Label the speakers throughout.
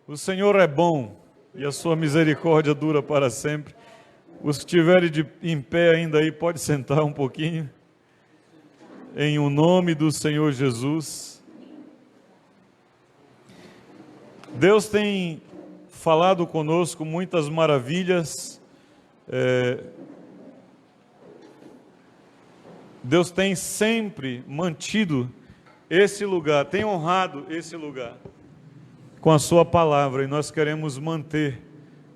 Speaker 1: O Senhor é bom e a sua misericórdia dura para sempre. Os que estiverem em pé ainda aí, pode sentar um pouquinho. Em o nome do Senhor Jesus. Deus tem falado conosco muitas maravilhas. Deus tem sempre mantido esse lugar, tem honrado esse lugar com a sua palavra, e nós queremos manter,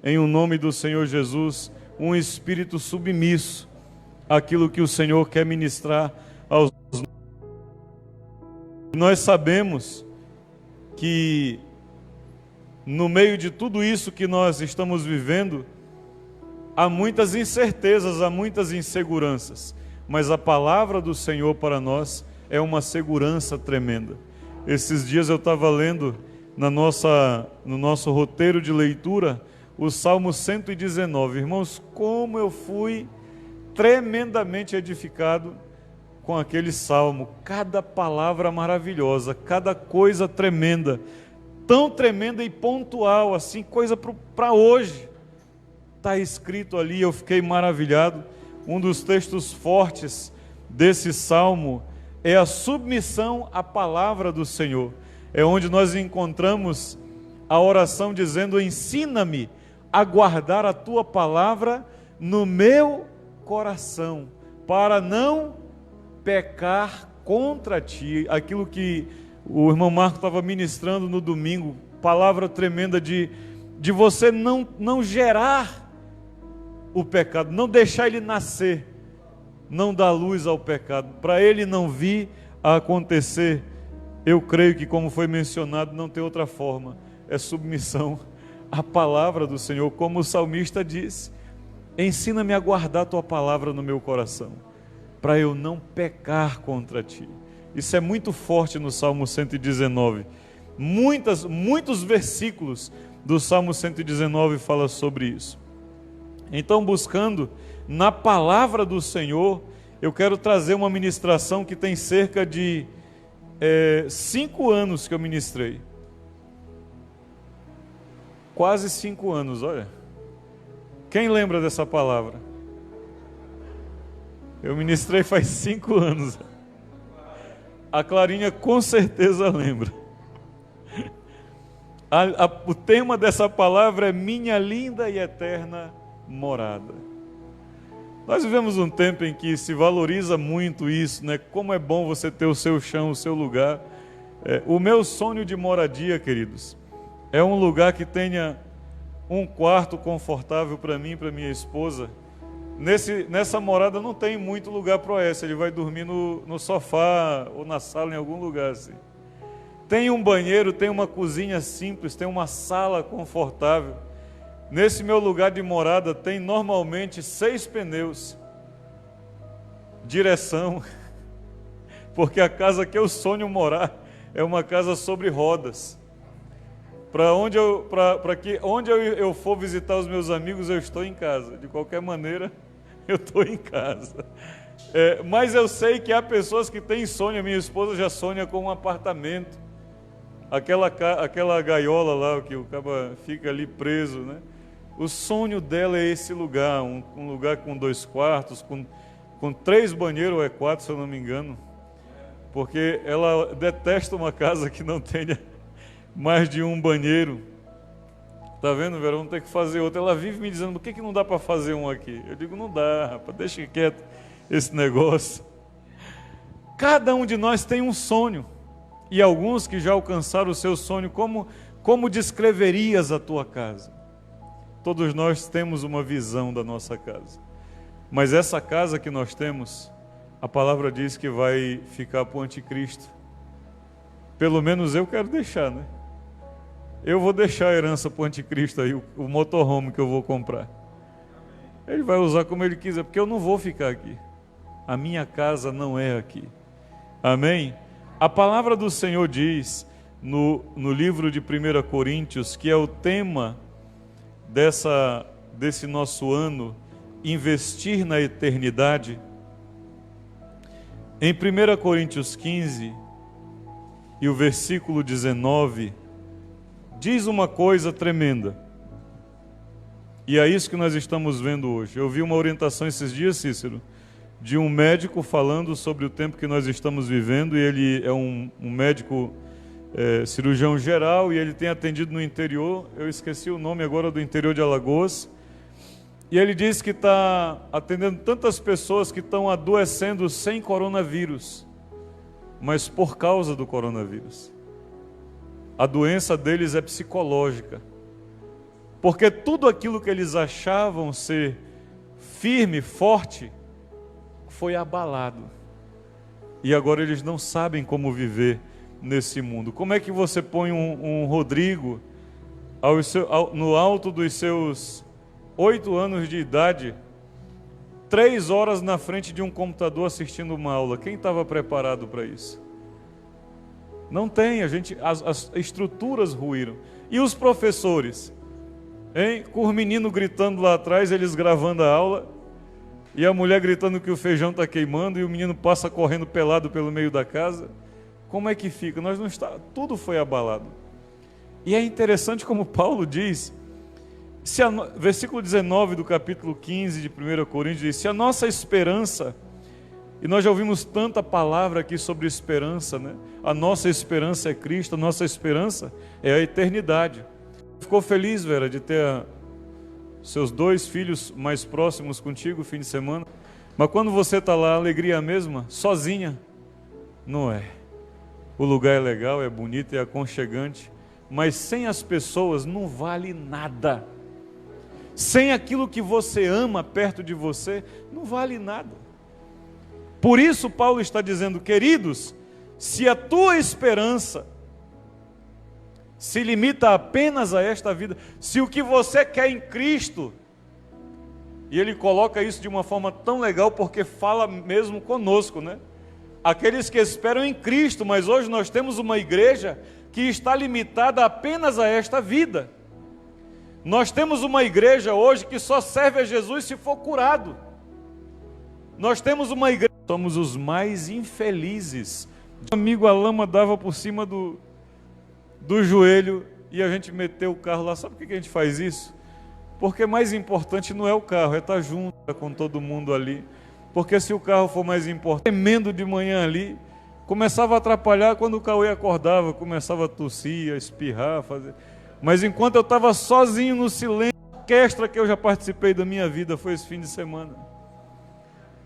Speaker 1: em o nome do Senhor Jesus, um espírito submisso àquilo que o Senhor quer ministrar aos nossos. Nós sabemos que no meio de tudo isso que nós estamos vivendo, há muitas incertezas, há muitas inseguranças, mas a palavra do Senhor para nós é uma segurança tremenda. Esses dias eu estava lendo no nosso roteiro de leitura o Salmo 119. Irmãos, como eu fui tremendamente edificado com aquele salmo. Cada palavra maravilhosa, cada coisa tremenda, tão tremenda e pontual, assim, coisa para hoje. Está escrito ali, eu fiquei maravilhado. Um dos textos fortes desse salmo é a submissão à palavra do Senhor. É onde nós encontramos a oração dizendo: ensina-me a guardar a tua palavra no meu coração, para não pecar contra ti. Aquilo que o irmão Marco estava ministrando no domingo, palavra tremenda de você não gerar o pecado, não deixar ele nascer, não dar luz ao pecado, para ele não vir a acontecer. Eu creio que, como foi mencionado, não tem outra forma, é submissão à palavra do Senhor, como o salmista disse: ensina-me a guardar a tua palavra no meu coração, para eu não pecar contra ti. Isso é muito forte no Salmo 119. Muitos versículos do Salmo 119 falam sobre isso. Então, buscando na palavra do Senhor, eu quero trazer uma ministração que tem cerca de 5 anos que eu ministrei. Quase 5 anos, olha. Quem lembra dessa palavra? Eu ministrei faz 5 anos. A Clarinha com certeza lembra. O tema dessa palavra é minha linda e eterna morada. Nós vivemos um tempo em que se valoriza muito isso, né? Como é bom você ter o seu chão, o seu lugar. O meu sonho de moradia, queridos, é um lugar que tenha um quarto confortável para mim e para minha esposa. Nessa morada não tem muito lugar para o Oeste, ele vai dormir no sofá ou na sala, em algum lugar assim. Tem um banheiro, tem uma cozinha simples, tem uma sala confortável. Nesse meu lugar de morada tem normalmente 6 pneus, direção, porque a casa que eu sonho morar é uma casa sobre rodas. Onde eu for visitar os meus amigos, eu estou em casa. De qualquer maneira, eu estou em casa. Mas eu sei que há pessoas que têm sonho. A minha esposa já sonha com um apartamento. Aquela gaiola lá, que o cara fica ali preso, né? O sonho dela é esse lugar, um lugar com 2 quartos, com 3 banheiros, ou 4, se eu não me engano. Porque ela detesta uma casa que não tenha mais de um banheiro. Tá vendo, Vera? Vamos ter que fazer outro. Ela vive me dizendo: por que não dá para fazer um aqui? Eu digo: não dá, rapaz, deixa quieto esse negócio. Cada um de nós tem um sonho. E alguns que já alcançaram o seu sonho, como descreverias a tua casa? Todos nós temos uma visão da nossa casa. Mas essa casa que nós temos, a palavra diz que vai ficar para o anticristo. Pelo menos eu quero deixar, né? Eu vou deixar a herança para o anticristo aí, o motorhome que eu vou comprar. Ele vai usar como ele quiser, porque eu não vou ficar aqui. A minha casa não é aqui. Amém? A palavra do Senhor diz no livro de 1 Coríntios, que é o tema desse nosso ano, investir na eternidade. Em 1 Coríntios 15 e o versículo 19, diz uma coisa tremenda. E é isso que nós estamos vendo hoje. Eu vi uma orientação esses dias, Cícero, de um médico falando sobre o tempo que nós estamos vivendo, e ele é um médico cirurgião geral, e ele tem atendido no interior, eu esqueci o nome agora, do interior de Alagoas, e ele diz que está atendendo tantas pessoas que estão adoecendo sem coronavírus, mas por causa do coronavírus. A doença deles é psicológica, porque tudo aquilo que eles achavam ser firme, forte, foi abalado. E agora eles não sabem como viver nesse mundo. Como é que você põe um Rodrigo no alto dos seus 8 anos de idade, 3 horas na frente de um computador assistindo uma aula? Quem estava preparado para isso? Não tem, as estruturas ruíram. E os professores? Hein? Com o menino gritando lá atrás, eles gravando a aula, e a mulher gritando que o feijão está queimando, e o menino passa correndo pelado pelo meio da casa. Como é que fica? Tudo foi abalado. E é interessante como Paulo diz, versículo 19 do capítulo 15 de 1 Coríntios diz: se a nossa esperança, e nós já ouvimos tanta palavra aqui sobre esperança, né? A nossa esperança é Cristo, a nossa esperança é a eternidade. Ficou feliz, Vera, de ter seus 2 filhos mais próximos contigo fim de semana? Mas quando você está lá, a alegria é a mesma, sozinha? Não é. O lugar é legal, é bonito, é aconchegante, mas sem as pessoas não vale nada. Sem aquilo que você ama perto de você, não vale nada. Por isso Paulo está dizendo: queridos, se a tua esperança se limita apenas a esta vida, se o que você quer em Cristo, e ele coloca isso de uma forma tão legal, porque fala mesmo conosco, né? Aqueles que esperam em Cristo, mas hoje nós temos uma igreja que está limitada apenas a esta vida. Nós temos uma igreja hoje que só serve a Jesus se for curado. Nós temos uma igreja, somos os mais infelizes. O amigo, a lama dava por cima do joelho e a gente meteu o carro lá. Sabe por que a gente faz isso? Porque mais importante não é o carro, é estar junto com todo mundo ali. Porque se o carro for mais importante, tremendo de manhã ali, começava a atrapalhar quando o Cauê acordava, começava a tossir, a espirrar, fazer. Mas enquanto eu estava sozinho no silêncio, a orquestra que eu já participei da minha vida foi esse fim de semana.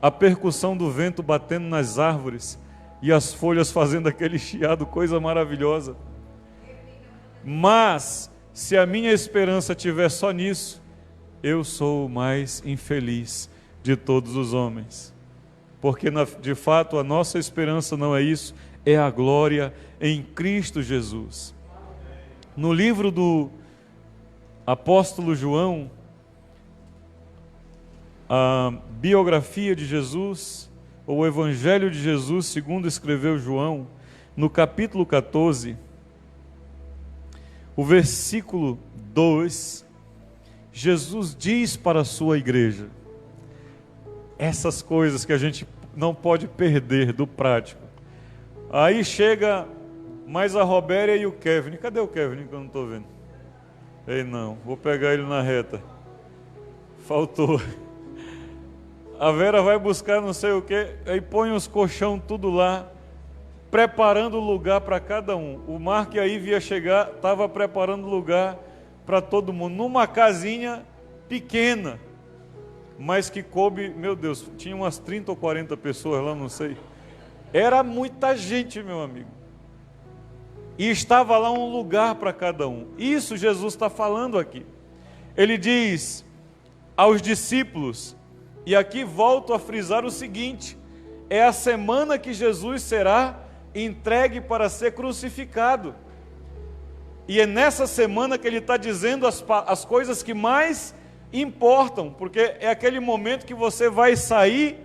Speaker 1: A percussão do vento batendo nas árvores e as folhas fazendo aquele chiado, coisa maravilhosa. Mas, se a minha esperança estiver só nisso, eu sou o mais infeliz de todos os homens. Porque, de fato, a nossa esperança não é isso, é a glória em Cristo Jesus. No livro do apóstolo João, a biografia de Jesus, ou o Evangelho de Jesus, segundo escreveu João, no capítulo 14, o versículo 2, Jesus diz para a sua igreja essas coisas que a gente não pode perder do prático. Aí chega mais a Robéria e o Kevin. Cadê o Kevin que eu não estou vendo? Ei, não, vou pegar ele na reta. Faltou. A Vera vai buscar não sei o que, aí põe os colchão tudo lá, preparando o lugar para cada um. O Mark aí via chegar, estava preparando lugar para todo mundo, numa casinha pequena, mas que coube, meu Deus, tinha umas 30 ou 40 pessoas lá, não sei. Era muita gente, meu amigo. E estava lá um lugar para cada um. Isso Jesus está falando aqui. Ele diz aos discípulos, e aqui volto a frisar o seguinte: é a semana que Jesus será entregue para ser crucificado. E é nessa semana que ele está dizendo as coisas que mais importam, porque é aquele momento que você vai sair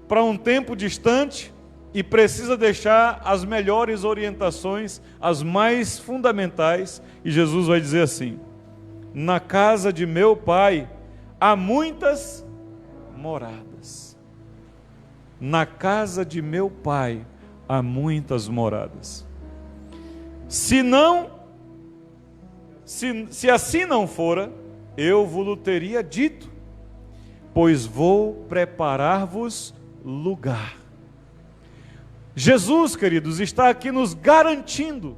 Speaker 1: para um tempo distante e precisa deixar as melhores orientações, as mais fundamentais, e Jesus vai dizer assim: na casa de meu Pai há muitas moradas. Na casa de meu Pai há muitas moradas. Se não se assim não fora, eu vos teria dito, pois vou preparar-vos lugar. Jesus, queridos, está aqui nos garantindo,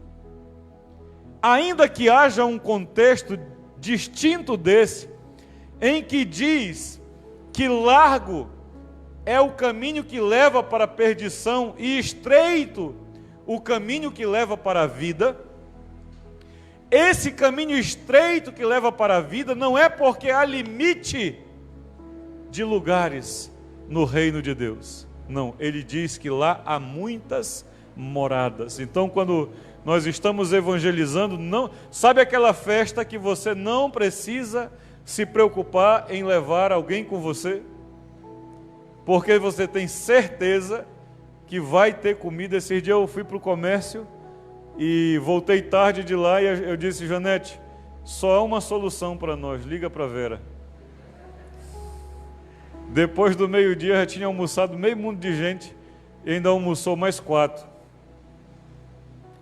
Speaker 1: ainda que haja um contexto distinto desse, em que diz que largo é o caminho que leva para a perdição e estreito o caminho que leva para a vida. Esse caminho estreito que leva para a vida não é porque há limite de lugares no reino de Deus. Não, ele diz que lá há muitas moradas. Então, quando nós estamos evangelizando, não, sabe aquela festa que você não precisa se preocupar em levar alguém com você? Porque você tem certeza que vai ter comida. Esse dia eu fui para o comércio e voltei tarde de lá e eu disse: Janete, só há uma solução para nós, liga para a Vera. Depois do meio-dia já tinha almoçado meio mundo de gente e ainda almoçou mais 4.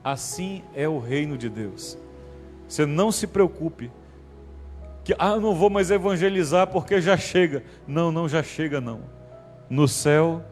Speaker 1: Assim é o reino de Deus. Você não se preocupe que eu não vou mais evangelizar porque já chega. Não já chega não. No céu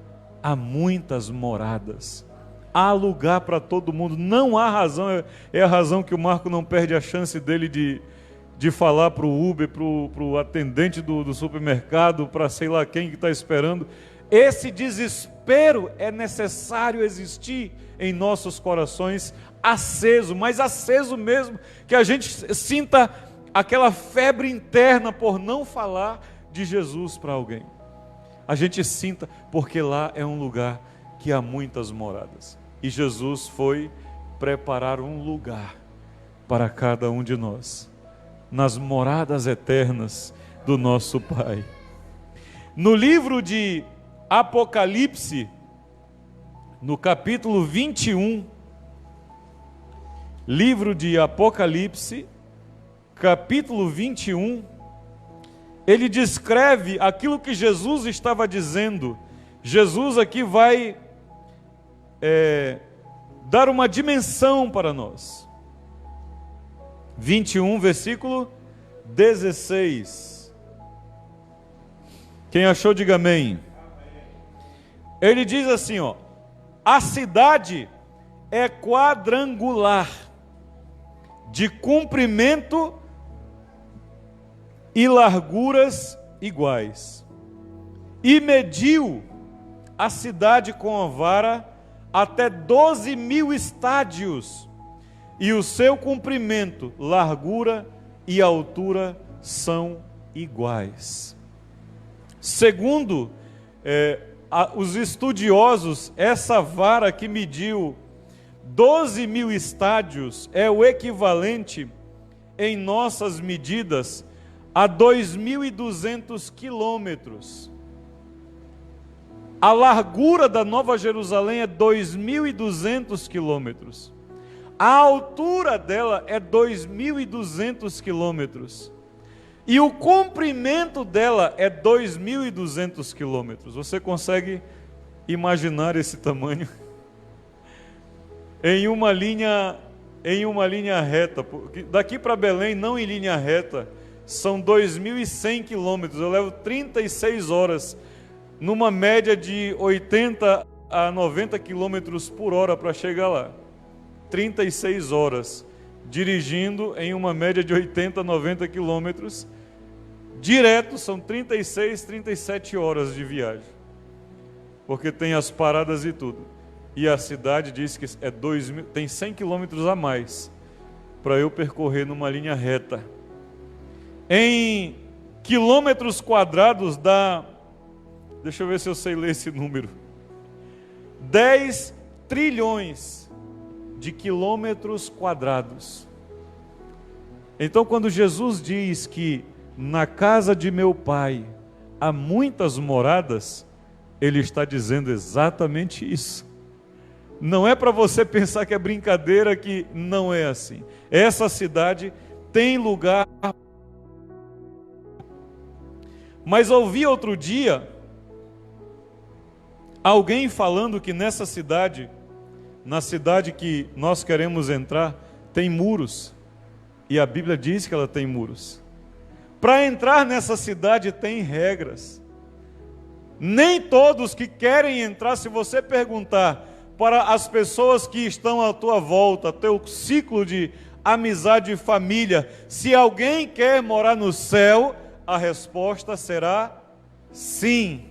Speaker 1: há muitas moradas. Há lugar para todo mundo. Não há razão, é a razão que o Marco não perde a chance dele de falar para o Uber, para o atendente do supermercado, para sei lá quem que está esperando. Esse desespero é necessário existir em nossos corações, aceso, mas aceso mesmo, que a gente sinta aquela febre interna por não falar de Jesus para alguém. A gente sinta, porque lá é um lugar que há muitas moradas. E Jesus foi preparar um lugar para cada um de nós, nas moradas eternas do nosso Pai. No livro de Apocalipse, no capítulo 21, livro de Apocalipse, capítulo 21, ele descreve aquilo que Jesus estava dizendo. Jesus aqui vai dar uma dimensão para nós. 21, versículo 16. Quem achou, diga amém. Ele diz assim, ó: a cidade é quadrangular, de comprimento e larguras iguais, e mediu a cidade com a vara até 12.000 estádios, e o seu comprimento, largura e altura são iguais. Segundo os estudiosos, essa vara que mediu 12.000 estádios é o equivalente, em nossas medidas, a 2.200 quilômetros. A largura da Nova Jerusalém é 2.200 quilômetros. A altura dela é 2.200 quilômetros. E o comprimento dela é 2.200 quilômetros. Você consegue imaginar esse tamanho? Em uma linha reta. Daqui para Belém, não em linha reta, são 2.100 quilômetros. Eu levo 36 horas, numa média de 80 a 90 quilômetros por hora para chegar lá. 36 horas, dirigindo em uma média de 80 a 90 quilômetros. Direto são 36, 37 horas de viagem. Porque tem as paradas e tudo. E a cidade diz que tem 100 quilômetros a mais para eu percorrer numa linha reta. Em quilômetros quadrados dá, deixa eu ver se eu sei ler esse número, 10 trilhões de quilômetros quadrados. Então, quando Jesus diz que na casa de meu Pai há muitas moradas, Ele está dizendo exatamente isso. Não é para você pensar que é brincadeira, que não é assim. Essa cidade tem lugar. Mas ouvi outro dia alguém falando que nessa cidade, na cidade que nós queremos entrar, tem muros E a Bíblia diz que ela tem muros. Para entrar nessa cidade tem regras. Nem todos que querem entrar, se você perguntar para as pessoas que estão à tua volta, teu ciclo de amizade e família, se alguém quer morar no céu, a resposta será sim.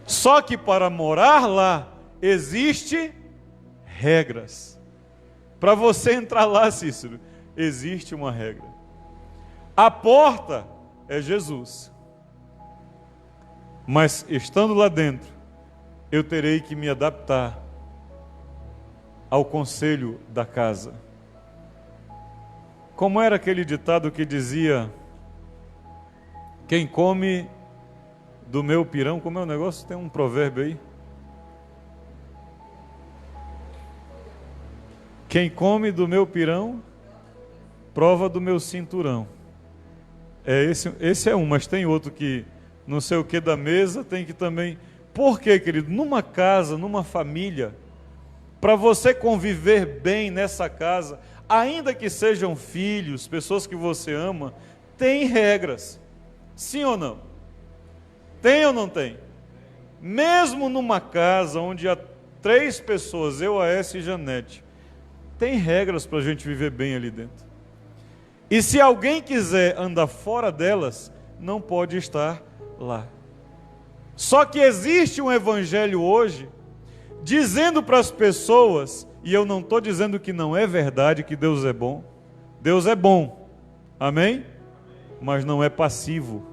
Speaker 1: Só que para morar lá, existe regras. Para você entrar lá, Cícero, existe uma regra. A porta é Jesus. Mas estando lá dentro, eu terei que me adaptar ao conselho da casa. Como era aquele ditado que dizia: quem come do meu pirão, como é o negócio? Tem um provérbio aí. Quem come do meu pirão, prova do meu cinturão. Esse é um, mas tem outro que não sei o que da mesa, tem que também... Por quê, querido? Numa casa, numa família, para você conviver bem nessa casa, ainda que sejam filhos, pessoas que você ama, tem regras. Sim ou não? Tem ou não tem? Mesmo numa casa onde há 3 pessoas, eu, Aécio e Janete, tem regras para a gente viver bem ali dentro. E se alguém quiser andar fora delas, não pode estar lá. Só que existe um evangelho hoje, dizendo para as pessoas, e eu não estou dizendo que não é verdade, que Deus é bom. Deus é bom, amém? Mas não é passivo.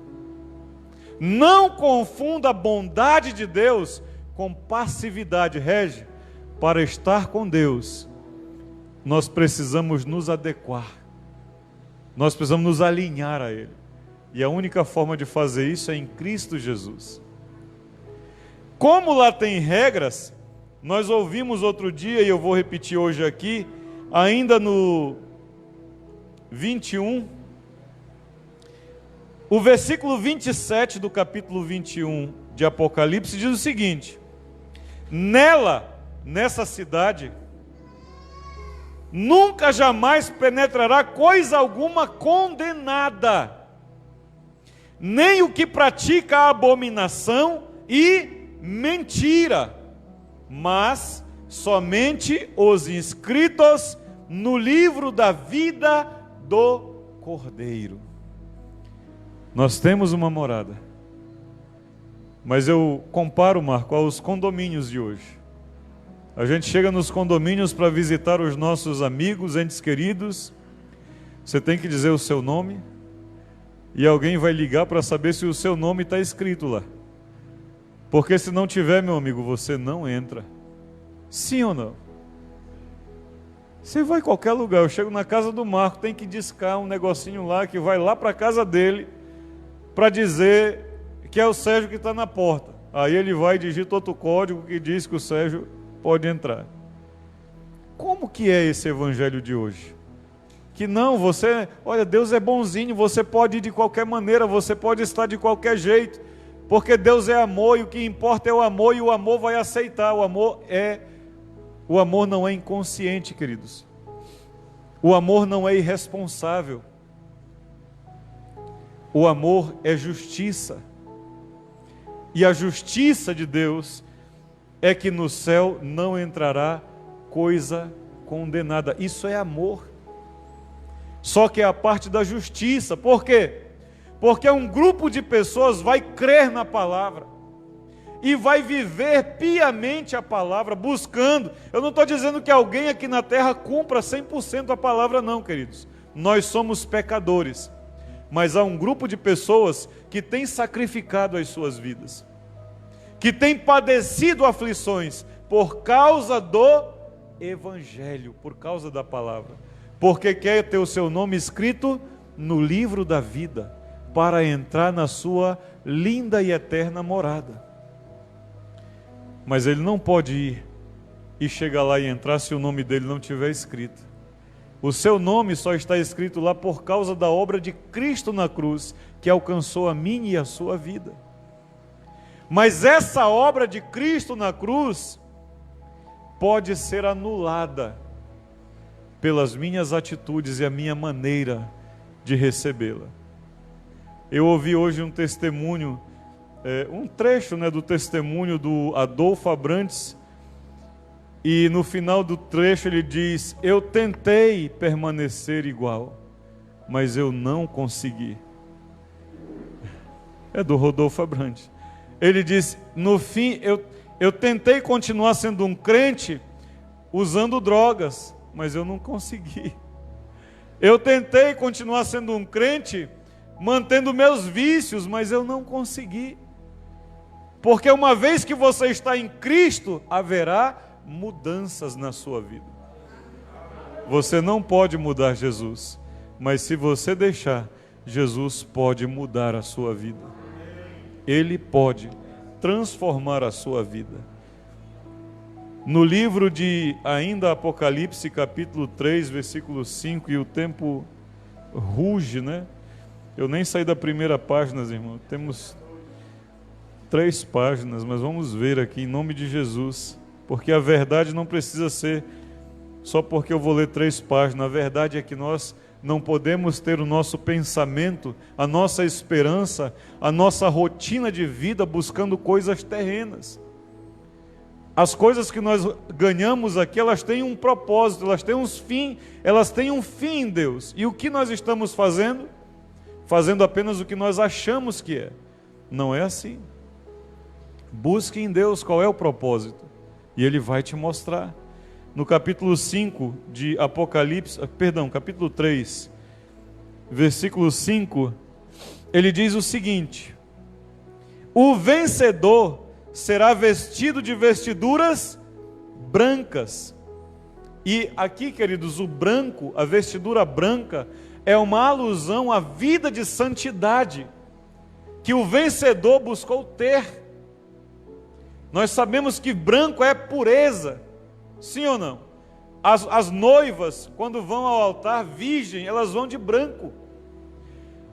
Speaker 1: Não confunda a bondade de Deus com passividade. Regi, para estar com Deus, nós precisamos nos adequar. Nós precisamos nos alinhar a Ele. E a única forma de fazer isso é em Cristo Jesus. Como lá tem regras, nós ouvimos outro dia, e eu vou repetir hoje aqui, ainda no 21, o versículo 27 do capítulo 21 de Apocalipse diz o seguinte: nessa cidade, nunca jamais penetrará coisa alguma condenada, nem o que pratica a abominação e mentira, mas somente os inscritos no livro da vida do Cordeiro. Nós temos uma morada, mas eu comparo, Marco, aos condomínios de hoje. A gente chega nos condomínios para visitar os nossos amigos, entes queridos. Você tem que dizer o seu nome, e alguém vai ligar para saber se o seu nome está escrito lá. Porque se não tiver, meu amigo, você não entra. Sim ou não? Você vai em qualquer lugar, eu chego na casa do Marco, tem que discar um negocinho lá, que vai lá para a casa dele, para dizer que é o Sérgio que está na porta. Aí ele vai e digita outro código que diz que o Sérgio pode entrar. Como que é esse evangelho de hoje? Que não, você, olha, Deus é bonzinho, você pode ir de qualquer maneira, você pode estar de qualquer jeito, porque Deus é amor e o que importa é o amor, e o amor vai aceitar. O amor não é inconsciente, queridos. O amor não é irresponsável. O amor é justiça. E a justiça de Deus é que no céu não entrará coisa condenada. Isso é amor. Só que é a parte da justiça. Por quê? Porque um grupo de pessoas vai crer na palavra e vai viver piamente a palavra, buscando. Eu não estou dizendo que alguém aqui na terra cumpra 100% a palavra, não, queridos. Nós somos pecadores. Mas há um grupo de pessoas que tem sacrificado as suas vidas, que tem padecido aflições por causa do Evangelho, por causa da palavra, porque quer ter o seu nome escrito no livro da vida, para entrar na sua linda e eterna morada. Mas ele não pode ir e chegar lá e entrar se o nome dele não estiver escrito. O seu nome só está escrito lá por causa da obra de Cristo na cruz, que alcançou a minha e a sua vida. Mas essa obra de Cristo na cruz pode ser anulada pelas minhas atitudes e a minha maneira de recebê-la. Eu ouvi hoje um testemunho, um trecho, do testemunho do Adolfo Abrantes, e no final do trecho ele diz: eu tentei permanecer igual, mas eu não consegui. É do Rodolfo Abrantes. Ele diz: no fim, eu tentei continuar sendo um crente usando drogas, mas eu não consegui. Eu tentei continuar sendo um crente mantendo meus vícios, mas eu não consegui. Porque uma vez que você está em Cristo, haverá mudanças na sua vida. Você não pode mudar Jesus, mas se você deixar, Jesus pode mudar a sua vida. Ele pode transformar a sua vida. No livro de ainda Apocalipse, capítulo 3, versículo 5, e o tempo ruge, Eu nem saí da primeira página, irmão. Temos 3 páginas, mas vamos ver aqui em nome de Jesus. Porque a verdade não precisa ser só porque eu vou ler 3 páginas. A verdade é que nós não podemos ter o nosso pensamento, a nossa esperança, a nossa rotina de vida buscando coisas terrenas. As coisas que nós ganhamos aqui, elas têm um propósito, elas têm um fim em Deus. E o que nós estamos fazendo? Fazendo apenas o que nós achamos que é. Não é assim. Busque em Deus qual é o propósito, e Ele vai te mostrar. No capítulo 5 de Apocalipse, capítulo 3, versículo 5, ele diz o seguinte: o vencedor será vestido de vestiduras brancas. E aqui, queridos, o branco, a vestidura branca, é uma alusão à vida de santidade que o vencedor buscou ter. Nós sabemos que branco é pureza, sim ou não? As noivas, quando vão ao altar virgem, elas vão de branco.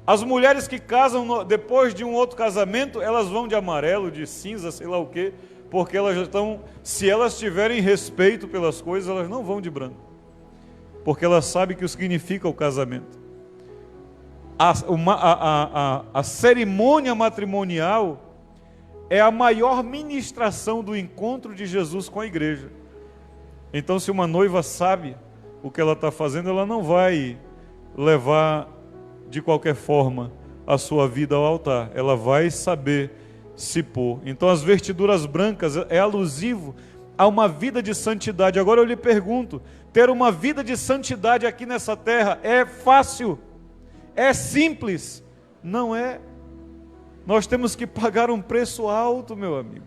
Speaker 1: As mulheres que casam depois de um outro casamento, elas vão de amarelo, de cinza, sei lá o quê, porque elas estão, se elas tiverem respeito pelas coisas, elas não vão de branco, porque elas sabem o que significa o casamento. A cerimônia matrimonial é a maior ministração do encontro de Jesus com a igreja. Então, se uma noiva sabe o que ela está fazendo, ela não vai levar de qualquer forma a sua vida ao altar. Ela vai saber se pôr. Então, as vestiduras brancas é alusivo a uma vida de santidade. Agora eu lhe pergunto, ter uma vida de santidade aqui nessa terra é fácil? É simples? Não é. Nós temos que pagar um preço alto, meu amigo.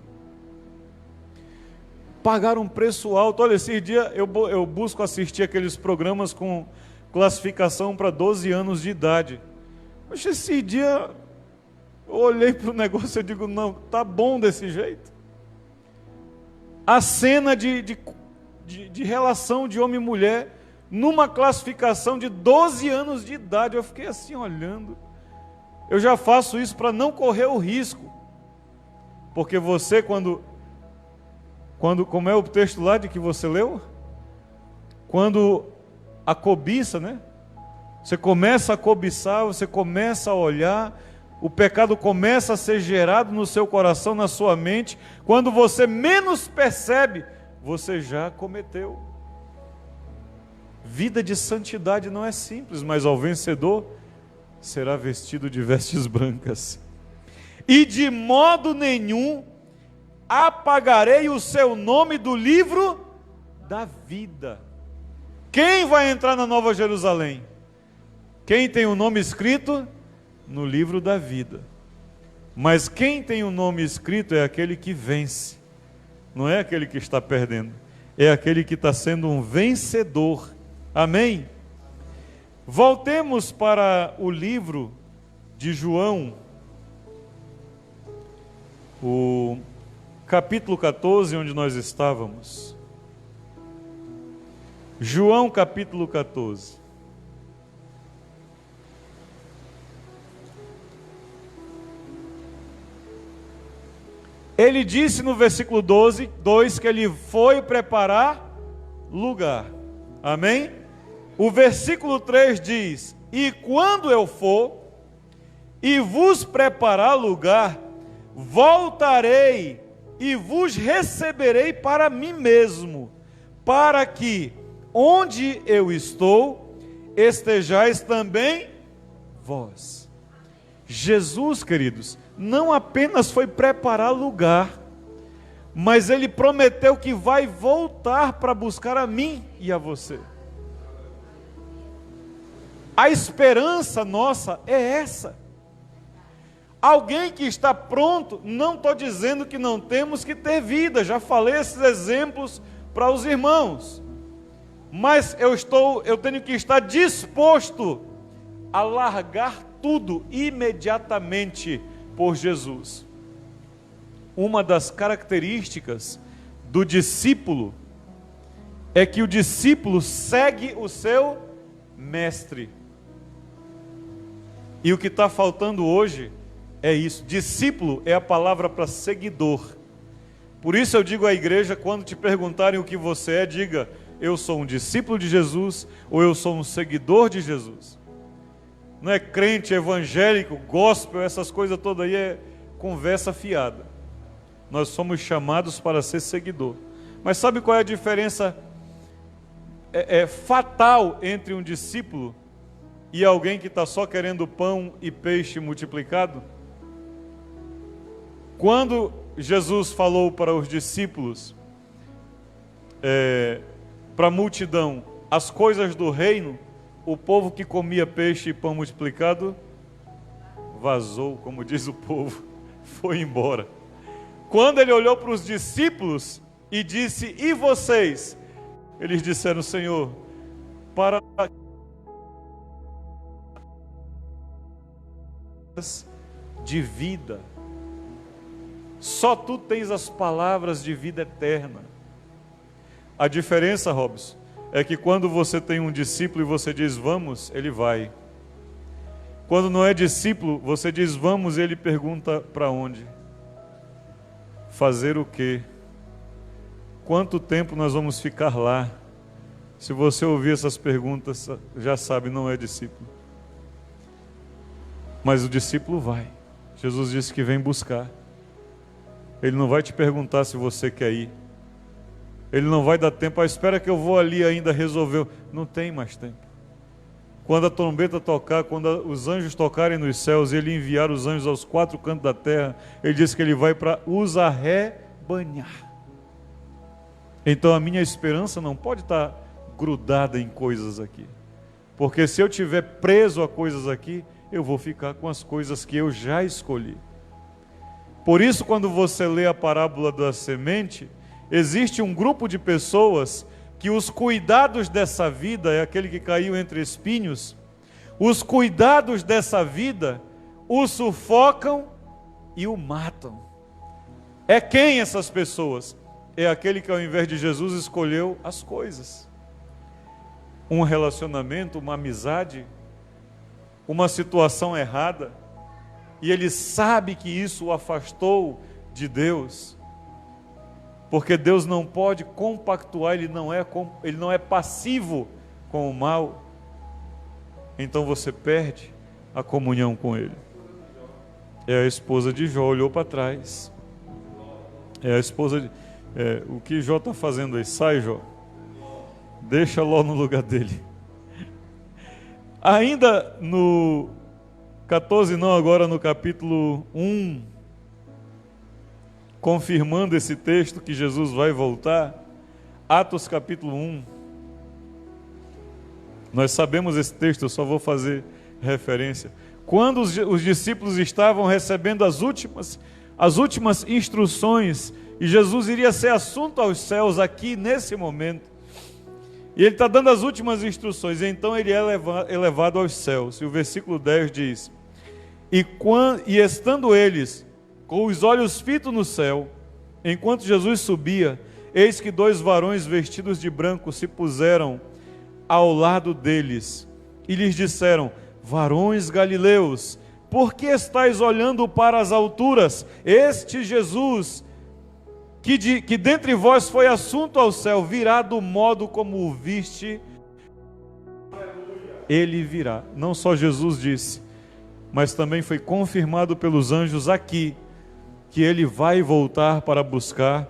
Speaker 1: Pagar um preço alto. Olha, esse dia eu busco assistir aqueles programas com classificação para 12 anos de idade. Mas esse dia eu olhei para o negócio e digo, não, tá bom desse jeito. A cena de relação de homem e mulher numa classificação de 12 anos de idade, eu fiquei assim olhando. Eu já faço isso para não correr o risco. Porque você, quando, como é o texto lá de que você leu? Quando a cobiça, Você começa a cobiçar, você começa a olhar, o pecado começa a ser gerado no seu coração, na sua mente. Quando você menos percebe, você já cometeu. Vida de santidade não é simples, mas ao vencedor será vestido de vestes brancas. E de modo nenhum apagarei o seu nome do livro da vida. Quem vai entrar na Nova Jerusalém? Quem tem o nome escrito no livro da vida. Mas quem tem o nome escrito é aquele que vence. Não é aquele que está perdendo. É aquele que está sendo um vencedor. Amém? Voltemos para o livro de João, o capítulo 14, onde nós estávamos. João capítulo 14. Ele disse no versículo 2 que ele foi preparar lugar. Amém? O versículo 3 diz: e quando eu for e vos preparar lugar, voltarei e vos receberei para mim mesmo, para que onde eu estou, estejais também vós. Jesus, queridos, não apenas foi preparar lugar, mas Ele prometeu que vai voltar para buscar a mim e a você. A esperança nossa é essa. Alguém que está pronto, não estou dizendo que não temos que ter vida, já falei esses exemplos para os irmãos, mas eu tenho que estar disposto a largar tudo imediatamente por Jesus. Uma das características do discípulo é que o discípulo segue o seu mestre. E o que está faltando hoje é isso. Discípulo é a palavra para seguidor. Por isso eu digo à igreja, quando te perguntarem o que você é, diga: eu sou um discípulo de Jesus ou eu sou um seguidor de Jesus. Não é crente, evangélico, gospel, essas coisas todas aí é conversa fiada. Nós somos chamados para ser seguidor. Mas sabe qual é a diferença fatal entre um discípulo e alguém que está só querendo pão e peixe multiplicado? Quando Jesus falou para os discípulos, para a multidão, as coisas do reino, o povo que comia peixe e pão multiplicado vazou, como diz o povo, foi embora. Quando ele olhou para os discípulos e disse: e vocês? Eles disseram: Senhor, para de vida, só tu tens as palavras de vida eterna. A diferença, Robson, é que quando você tem um discípulo e você diz vamos, ele vai. Quando não é discípulo, você diz vamos e ele pergunta para onde? Fazer o quê? Quanto tempo nós vamos ficar lá? Se você ouvir essas perguntas, já sabe, não é discípulo. Mas o discípulo vai. Jesus disse que vem buscar. Ele não vai te perguntar se você quer ir. Ele não vai dar tempo: espera que eu vou ali ainda resolver. Não tem mais tempo. Quando a trombeta tocar, quando os anjos tocarem nos céus e Ele enviar os anjos aos 4 cantos da terra, Ele disse que Ele vai para os arrebanhar. Então a minha esperança não pode estar grudada em coisas aqui. Porque se eu estiver preso a coisas aqui, eu vou ficar com as coisas que eu já escolhi. Por isso, quando você lê a parábola da semente, existe um grupo de pessoas que os cuidados dessa vida, é aquele que caiu entre espinhos, os cuidados dessa vida o sufocam e o matam. É quem essas pessoas? É aquele que ao invés de Jesus escolheu as coisas. Um relacionamento, uma amizade, uma situação errada, e ele sabe que isso o afastou de Deus. Porque Deus não pode compactuar, Ele não é passivo com o mal. Então você perde a comunhão com Ele. É a esposa de Jó, olhou para trás. É a esposa de... o que Jó está fazendo aí? Sai, Jó. Deixa Ló no lugar dele. Ainda no 14, não, agora no capítulo 1, confirmando esse texto que Jesus vai voltar, Atos capítulo 1. Nós sabemos esse texto, eu só vou fazer referência. Quando os discípulos estavam recebendo as últimas instruções, e Jesus iria ser assunto aos céus aqui nesse momento, e ele está dando as últimas instruções, então ele é elevado aos céus, e o versículo 10 diz: e estando eles com os olhos fitos no céu, enquanto Jesus subia, eis que 2 varões vestidos de branco se puseram ao lado deles, e lhes disseram: varões galileus, por que estáis olhando para as alturas? Este Jesus, que dentre vós foi assunto ao céu, virá do modo como o viste ele virá. Não só Jesus disse, mas também foi confirmado pelos anjos aqui, que ele vai voltar para buscar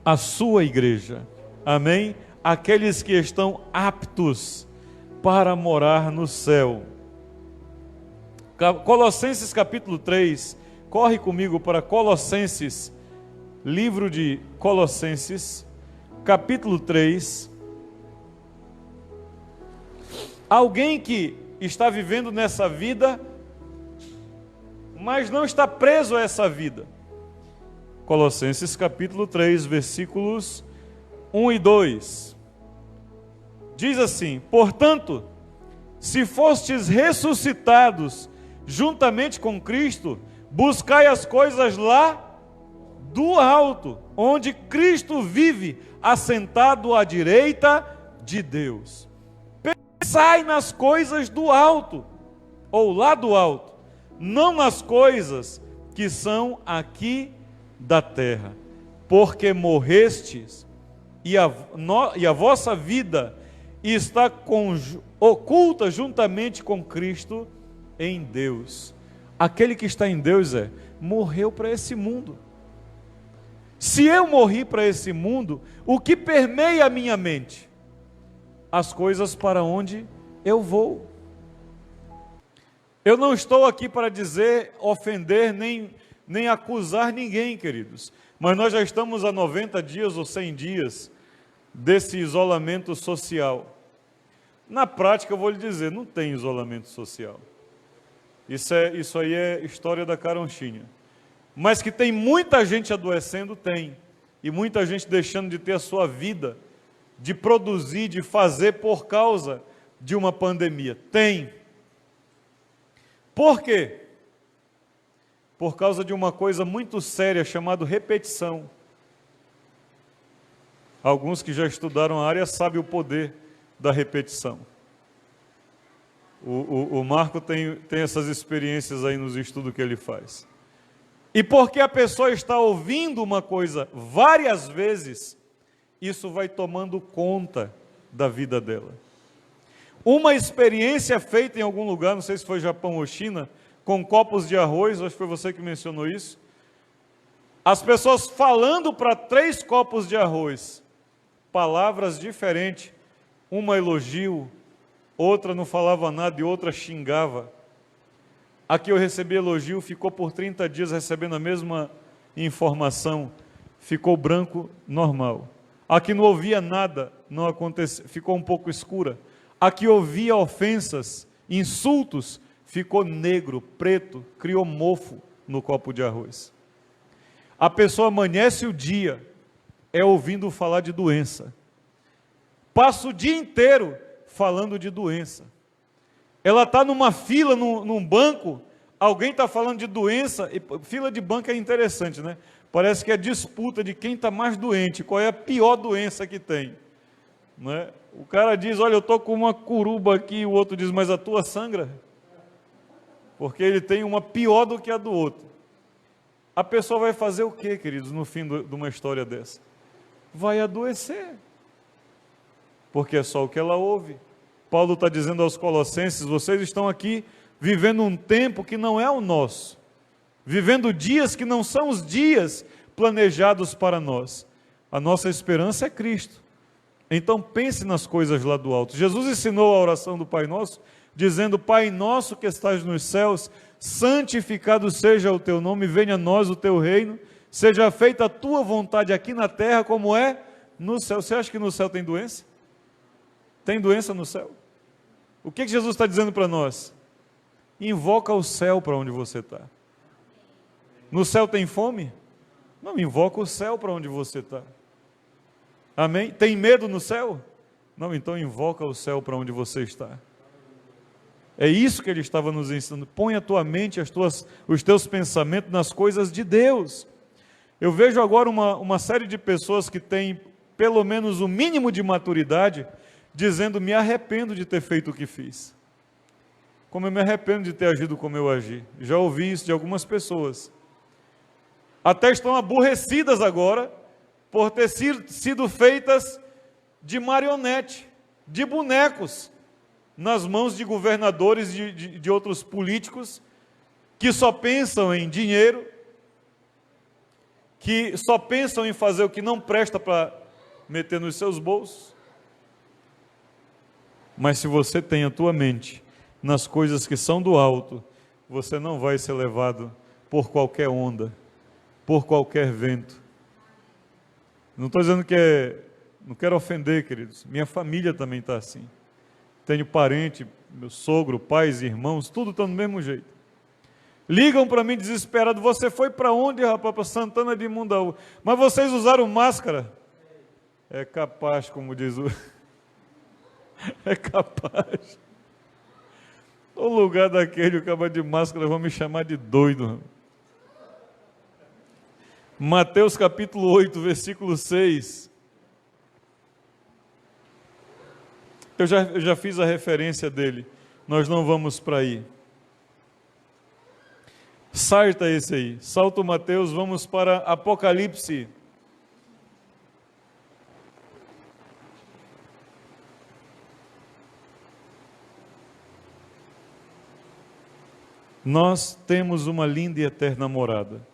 Speaker 1: a sua igreja. Amém? Aqueles que estão aptos para morar no céu. Colossenses capítulo 3, corre comigo para Colossenses, livro de Colossenses, capítulo 3. Alguém que está vivendo nessa vida, mas não está preso a essa vida. Colossenses capítulo 3, versículos 1 e 2. Diz assim: portanto, se fostes ressuscitados juntamente com Cristo, buscai as coisas lá do alto, onde Cristo vive, assentado à direita de Deus. Pensai nas coisas do alto, ou lá do alto, não nas coisas que são aqui da terra, porque morrestes, e a vossa vida está oculta juntamente com Cristo em Deus. Aquele que está em Deus morreu para esse mundo. Se eu morri para esse mundo, o que permeia a minha mente? As coisas para onde eu vou. Eu não estou aqui para dizer, ofender, nem acusar ninguém, queridos. Mas nós já estamos há 90 dias ou 100 dias desse isolamento social. Na prática, eu vou lhe dizer, não tem isolamento social. Isso aí é história da caronchinha. Mas que tem muita gente adoecendo, tem. E muita gente deixando de ter a sua vida, de produzir, de fazer por causa de uma pandemia. Tem. Por quê? Por causa de uma coisa muito séria chamada repetição. Alguns que já estudaram a área sabem o poder da repetição. O Marco tem essas experiências aí nos estudos que ele faz. E porque a pessoa está ouvindo uma coisa várias vezes, isso vai tomando conta da vida dela. Uma experiência feita em algum lugar, não sei se foi Japão ou China, com copos de arroz, acho que foi você que mencionou isso. As pessoas falando para 3 copos de arroz, palavras diferentes, uma elogio, outra não falava nada e outra xingava. Aqui eu recebi elogio, ficou por 30 dias recebendo a mesma informação, ficou branco, normal. Aqui não ouvia nada, não aconteceu, ficou um pouco escura. Aqui ouvia ofensas, insultos, ficou negro, preto, criou mofo no copo de arroz. A pessoa amanhece o dia, ouvindo falar de doença. Passa o dia inteiro falando de doença. Ela está numa fila, num banco, alguém está falando de doença, e fila de banco é interessante, né? Parece que é disputa de quem está mais doente, qual é a pior doença que tem. Né? O cara diz, olha, eu estou com uma curuba aqui, e o outro diz, mas a tua sangra? Porque ele tem uma pior do que a do outro. A pessoa vai fazer o quê, queridos, no fim de uma história dessa? Vai adoecer. Porque é só o que ela ouve. Paulo está dizendo aos Colossenses, vocês estão aqui vivendo um tempo que não é o nosso. Vivendo dias que não são os dias planejados para nós. A nossa esperança é Cristo. Então pense nas coisas lá do alto. Jesus ensinou a oração do Pai Nosso, dizendo, Pai Nosso que estás nos céus, santificado seja o teu nome, venha a nós o teu reino, seja feita a tua vontade aqui na terra como é no céu. Você acha que no céu tem doença? Tem doença no céu? O que Jesus está dizendo para nós? Invoca o céu para onde você está. No céu tem fome? Não, invoca o céu para onde você está. Amém? Tem medo no céu? Não, então invoca o céu para onde você está. É isso que ele estava nos ensinando. Põe a tua mente, os teus pensamentos nas coisas de Deus. Eu vejo agora uma série de pessoas que têm pelo menos o mínimo de maturidade, dizendo, me arrependo de ter feito o que fiz. Como eu me arrependo de ter agido como eu agi. Já ouvi isso de algumas pessoas. Até estão aborrecidas agora, por ter sido feitas de marionete, de bonecos. nas mãos de governadores de outros políticos que só pensam em dinheiro, que só pensam em fazer o que não presta para meter nos seus bolsos. Mas se você tem a tua mente nas coisas que são do alto, você não vai ser levado por qualquer onda, por qualquer vento. Não estou dizendo não quero ofender, queridos, minha família também está assim. Tenho parente, meu sogro, pais, irmãos, tudo está do mesmo jeito. Ligam para mim desesperado, você foi para onde, rapaz? Para Santana de Mundaú. Mas vocês usaram máscara? É capaz, como diz o... É capaz. No lugar daquele, o cara de máscara, vão me chamar de doido. Mateus capítulo 8, versículo 6. Eu já fiz a referência dele. Nós não vamos para aí. Salta esse aí. Salta o Mateus, vamos para Apocalipse. Nós temos uma linda e eterna morada.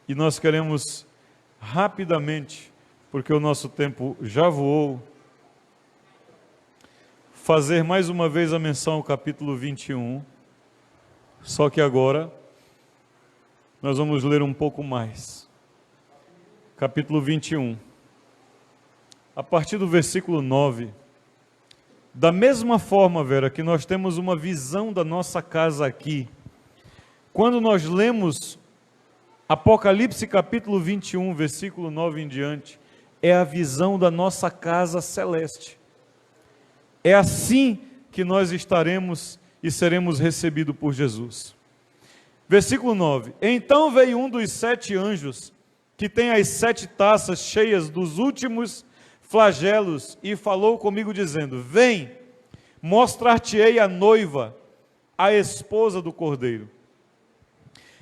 Speaker 1: E nós queremos rapidamente, porque o nosso tempo já voou, fazer mais uma vez a menção ao capítulo 21, só que agora nós vamos ler um pouco mais. Capítulo 21, a partir do versículo 9. Da mesma forma, Vera, que nós temos uma visão da nossa casa aqui, quando nós lemos Apocalipse capítulo 21, versículo 9 em diante, é a visão da nossa casa celeste. É assim que nós estaremos e seremos recebidos por Jesus. Versículo 9. Então veio um dos 7 anjos, que tem as 7 taças cheias dos últimos flagelos, e falou comigo dizendo: vem, mostrar-te-ei a noiva, a esposa do Cordeiro.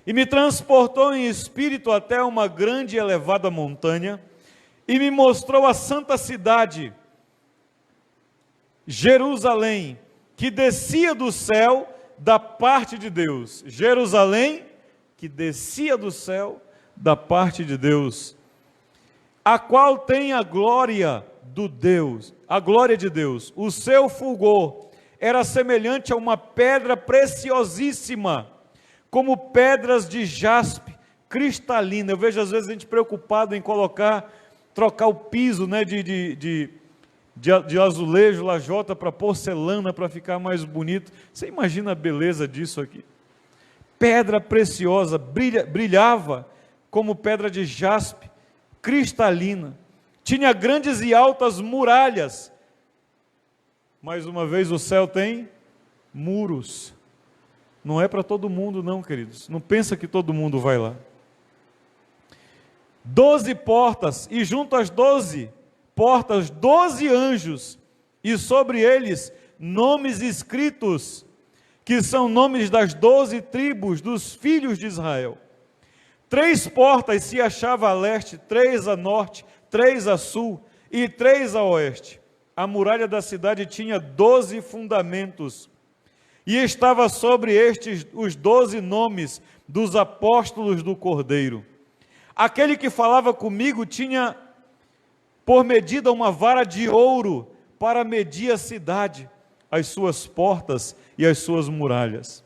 Speaker 1: E me transportou em espírito até uma grande e elevada montanha, e me mostrou a santa cidade, Jerusalém, que descia do céu da parte de Deus. Jerusalém, que descia do céu da parte de Deus, a qual tem a glória de Deus. O seu fulgor era semelhante a uma pedra preciosíssima, como pedras de jaspe cristalina. Eu vejo às vezes a gente preocupado em trocar o piso, né, de azulejo, lajota para porcelana, para ficar mais bonito. Você imagina a beleza disso aqui? Pedra preciosa, brilhava como pedra de jaspe cristalina. Tinha grandes e altas muralhas. Mais uma vez, o céu tem muros. Não é para todo mundo não, queridos. Não pensa que todo mundo vai lá. 12 portas, e junto às 12 portas, 12 anjos, e sobre eles nomes escritos, que são nomes das 12 tribos dos filhos de Israel. 3 portas se achavam a leste, 3 a norte, 3 a sul e 3 a oeste. A muralha da cidade tinha 12 fundamentos, e estava sobre estes os 12 nomes dos apóstolos do Cordeiro. Aquele que falava comigo tinha por medida uma vara de ouro para medir a cidade, as suas portas e as suas muralhas.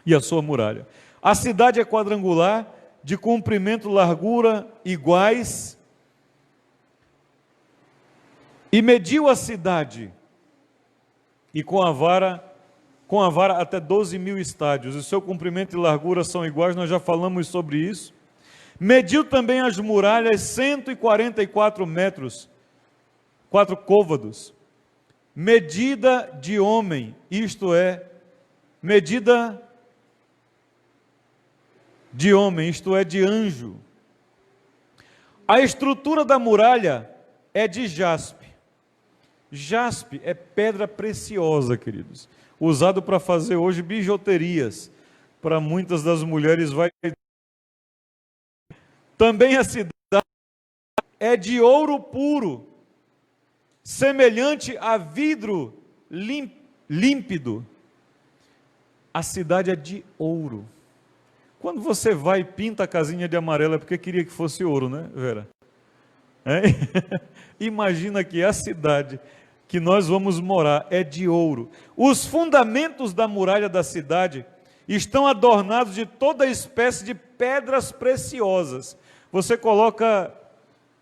Speaker 1: E a sua muralha. A cidade é quadrangular, de comprimento e largura iguais, e mediu a cidade, e com a vara até 12.000 estádios, o seu comprimento e largura são iguais, nós já falamos sobre isso. Mediu também as muralhas 144 metros, 4 côvados, medida de homem, isto é, medida de homem, isto é, de anjo. A estrutura da muralha é de jaspe. Jaspe é pedra preciosa, queridos, usado para fazer hoje bijuterias, para muitas das mulheres vai. Também a cidade é de ouro puro, semelhante a vidro límpido. A cidade é de ouro. Quando você vai e pinta a casinha de amarelo, é porque queria que fosse ouro, né, Vera? É? Imagina que a cidade que nós vamos morar é de ouro. Os fundamentos da muralha da cidade estão adornados de toda espécie de pedras preciosas. Você coloca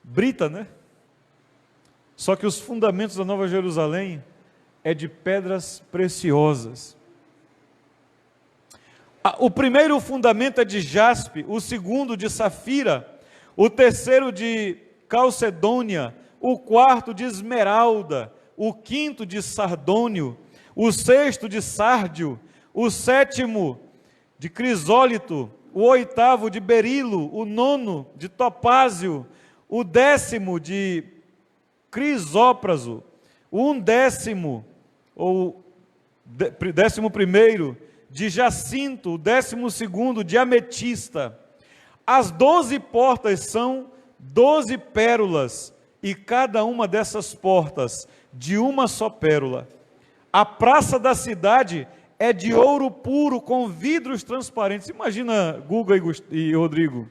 Speaker 1: brita, né? Só que os fundamentos da Nova Jerusalém é de pedras preciosas. O primeiro fundamento é de jaspe, o segundo de safira, o terceiro de calcedônia, o quarto de esmeralda, o quinto de sardônio, o sexto de sárdio, o sétimo de crisólito, o oitavo de berilo, o nono de topázio, o décimo de crisópraso, o undécimo, ou décimo primeiro, de jacinto, o 12º de ametista. As 12 portas são 12 pérolas, e cada uma dessas portas de uma só pérola. A praça da cidade é de ouro puro, com vidros transparentes. Imagina Guga e Rodrigo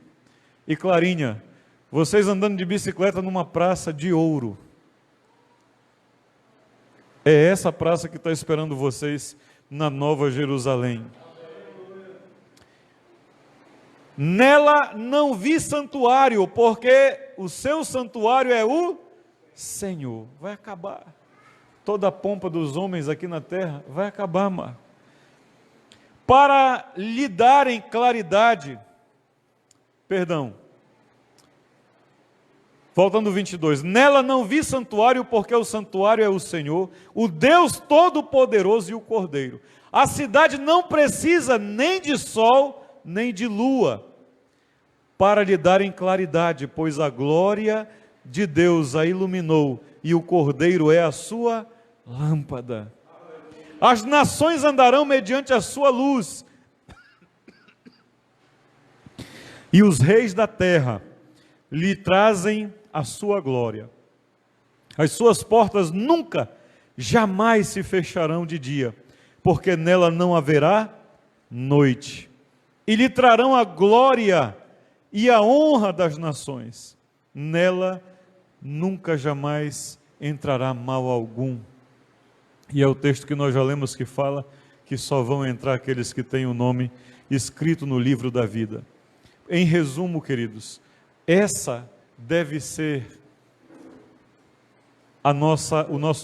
Speaker 1: e Clarinha, vocês andando de bicicleta numa praça de ouro. É essa praça que está esperando vocês na Nova Jerusalém. Nela não vi santuário, porque o seu santuário é o Senhor. Vai acabar. Toda a pompa dos homens aqui na terra vai acabar, Mar. Para lhe darem claridade, voltando 22, nela não vi santuário, porque o santuário é o Senhor, o Deus Todo-Poderoso e o Cordeiro. A cidade não precisa nem de sol, nem de lua, para lhe darem claridade, pois a glória de Deus a iluminou, e o Cordeiro é a sua lâmpada. As nações andarão mediante a sua luz, e os reis da terra lhe trazem a sua glória. As suas portas nunca, jamais se fecharão de dia, porque nela não haverá noite. E lhe trarão a glória e a honra das nações. Nela nunca jamais entrará mal algum. E é o texto que nós já lemos que fala que só vão entrar aqueles que têm o nome escrito no livro da vida. Em resumo, queridos, essa deve ser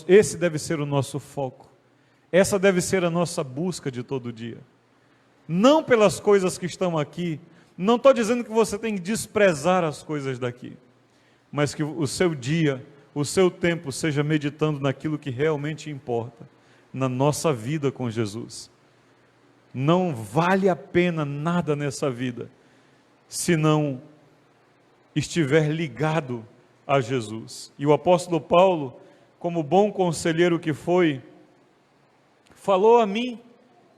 Speaker 1: esse deve ser o nosso foco. Essa deve ser a nossa busca de todo dia. Não pelas coisas que estão aqui. Não estou dizendo que você tem que desprezar as coisas daqui, mas que o seu dia, o seu tempo seja meditando naquilo que realmente importa, na nossa vida com Jesus. Não vale a pena nada nessa vida, se não estiver ligado a Jesus. E o apóstolo Paulo, como bom conselheiro que foi, falou a mim,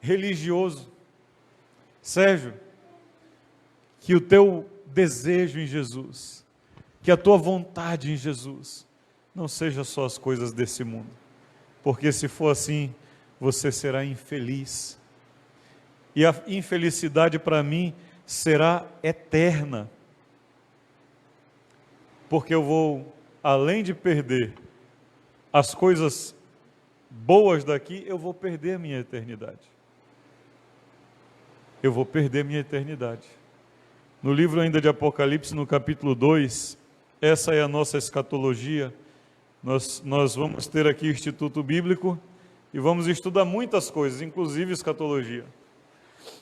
Speaker 1: religioso: Sérgio, que o teu desejo em Jesus, que a tua vontade em Jesus, não seja só as coisas desse mundo, porque se for assim, você será infeliz, e a infelicidade para mim será eterna, porque eu vou, além de perder as coisas boas daqui, eu vou perder a minha eternidade. Eu vou perder minha eternidade. No livro ainda de Apocalipse, no capítulo 2, essa é a nossa escatologia. Nós vamos ter aqui o Instituto Bíblico e vamos estudar muitas coisas, inclusive escatologia.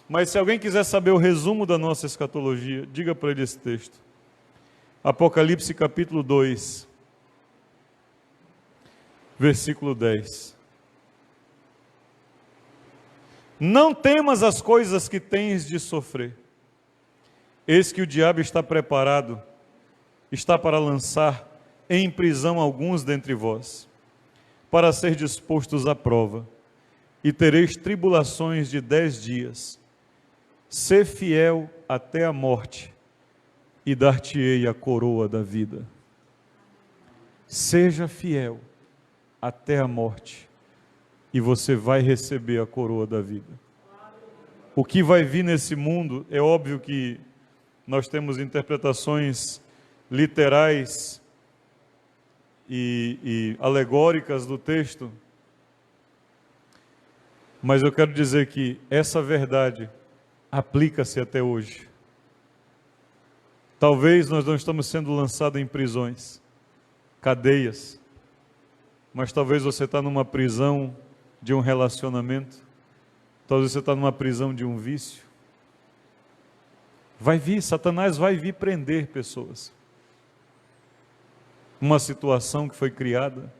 Speaker 1: Mas se alguém quiser saber o resumo da nossa escatologia, diga para ele esse texto. Apocalipse capítulo 2, versículo 10. Não temas as coisas que tens de sofrer. Eis que o diabo está preparado, está para lançar em prisão alguns dentre vós, para ser dispostos à prova, e tereis tribulações de 10 dias. Sê fiel até a morte, e dar-te-ei a coroa da vida. Seja fiel até a morte, e você vai receber a coroa da vida. O que vai vir nesse mundo, é óbvio que nós temos interpretações literais e alegóricas do texto, mas eu quero dizer que essa verdade aplica-se até hoje. Talvez nós não estamos sendo lançados em prisões, cadeias, mas talvez você está numa prisão de um relacionamento, talvez você está numa prisão de um vício. Vai vir, Satanás vai vir prender pessoas. Uma situação que foi criada,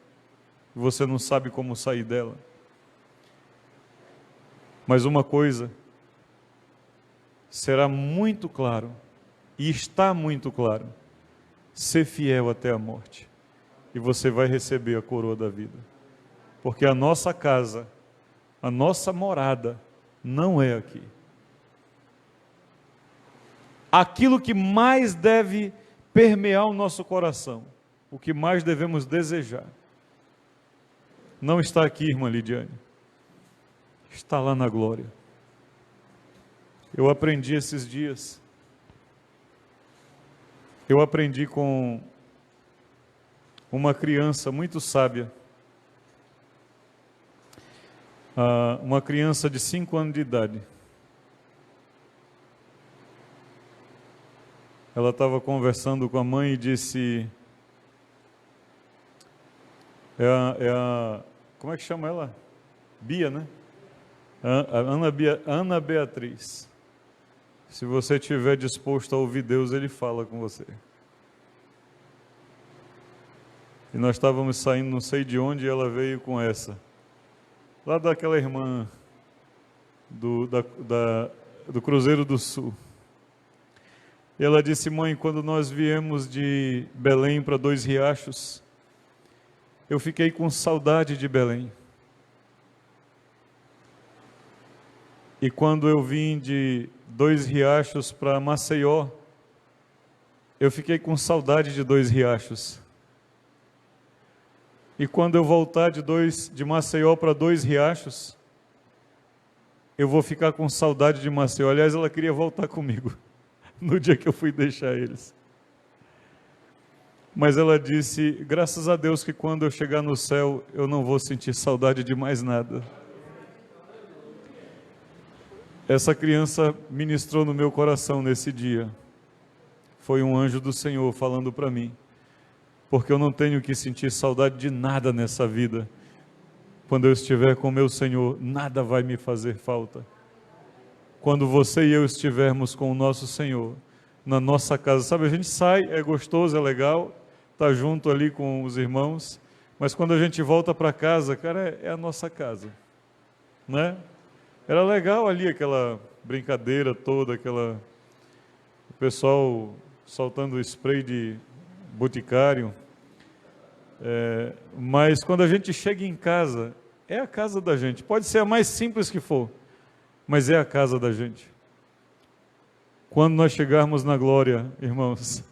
Speaker 1: e você não sabe como sair dela. Mas uma coisa será muito claro, e está muito claro: ser fiel até a morte, e você vai receber a coroa da vida. Porque a nossa casa, a nossa morada, não é aqui. Aquilo que mais deve permear o nosso coração, o que mais devemos desejar, não está aqui, irmã Lidiane, está lá na glória. Eu aprendi esses dias, eu aprendi com uma criança muito sábia, uma criança de 5 anos de idade. Ela estava conversando com a mãe e disse, como é que chama ela? Bia, né? Ana Beatriz. Se você estiver disposto a ouvir Deus, Ele fala com você. E nós estávamos saindo não sei de onde, e ela veio com essa. Lá daquela irmã do Cruzeiro do Sul. E ela disse, mãe, quando nós viemos de Belém para Dois Riachos, eu fiquei com saudade de Belém. E quando eu vim de Dois Riachos para Maceió, eu fiquei com saudade de Dois Riachos. E quando eu voltar de Maceió para Dois Riachos, eu vou ficar com saudade de Maceió. Aliás, ela queria voltar comigo no dia que eu fui deixar eles. Mas ela disse, graças a Deus que quando eu chegar no céu, eu não vou sentir saudade de mais nada. Essa criança ministrou no meu coração nesse dia. Foi um anjo do Senhor falando para mim. Porque eu não tenho que sentir saudade de nada nessa vida. Quando eu estiver com meu Senhor, nada vai me fazer falta. Quando você e eu estivermos com o nosso Senhor, na nossa casa, sabe, a gente sai, é gostoso, é legal, tá junto ali com os irmãos, mas quando a gente volta para casa, cara, é a nossa casa, né? Era legal ali aquela brincadeira toda, o pessoal soltando spray de boticário, mas quando a gente chega em casa, é a casa da gente, pode ser a mais simples que for, mas é a casa da gente. Quando nós chegarmos na glória, irmãos,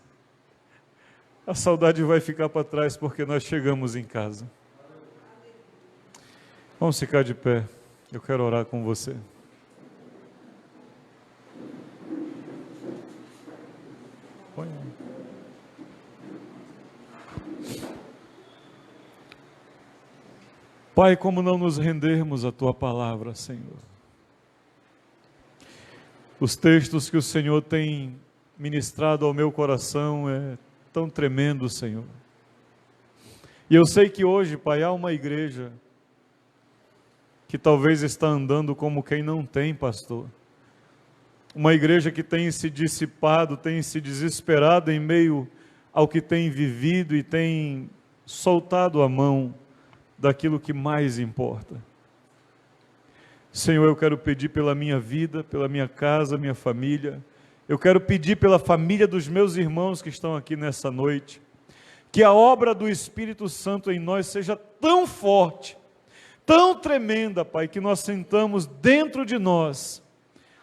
Speaker 1: a saudade vai ficar para trás porque nós chegamos em casa. Vamos ficar de pé, eu quero orar com você. Pai, como não nos rendermos à Tua palavra, Senhor? Os textos que o Senhor tem ministrado ao meu coração é tão tremendo, Senhor. E eu sei que hoje, Pai, há uma igreja que talvez está andando como quem não tem pastor. Uma igreja que tem se dissipado, tem se desesperado em meio ao que tem vivido e tem soltado a mão daquilo que mais importa. Senhor, eu quero pedir pela minha vida, pela minha casa, minha família. Eu quero pedir pela família dos meus irmãos que estão aqui nessa noite. Que a obra do Espírito Santo em nós seja tão forte, tão tremenda, Pai, que nós sintamos dentro de nós,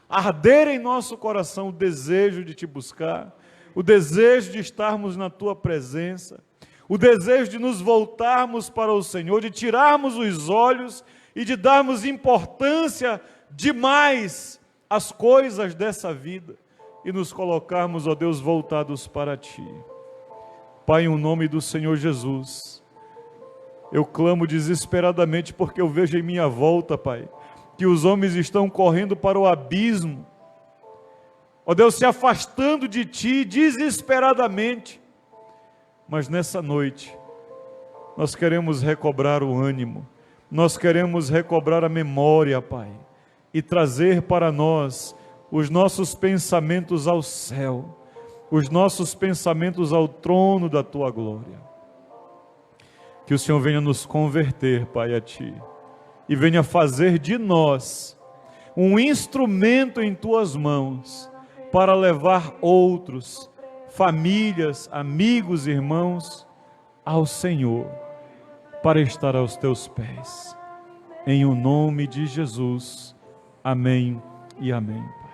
Speaker 1: arder em nosso coração o desejo de Te buscar, o desejo de estarmos na Tua presença, o desejo de nos voltarmos para o Senhor, de tirarmos os olhos e de darmos importância demais às coisas dessa vida e nos colocarmos, ó Deus, voltados para Ti. Pai, em nome do Senhor Jesus, eu clamo desesperadamente porque eu vejo em minha volta, Pai, que os homens estão correndo para o abismo, ó Deus, se afastando de Ti desesperadamente. Mas nessa noite, nós queremos recobrar o ânimo, nós queremos recobrar a memória, Pai, e trazer para nós os nossos pensamentos ao céu, os nossos pensamentos ao trono da Tua glória. Que o Senhor venha nos converter, Pai, a Ti, e venha fazer de nós um instrumento em Tuas mãos, para levar outros, famílias, amigos, irmãos, ao Senhor, para estar aos Teus pés. Em o nome de Jesus. Amém e amém.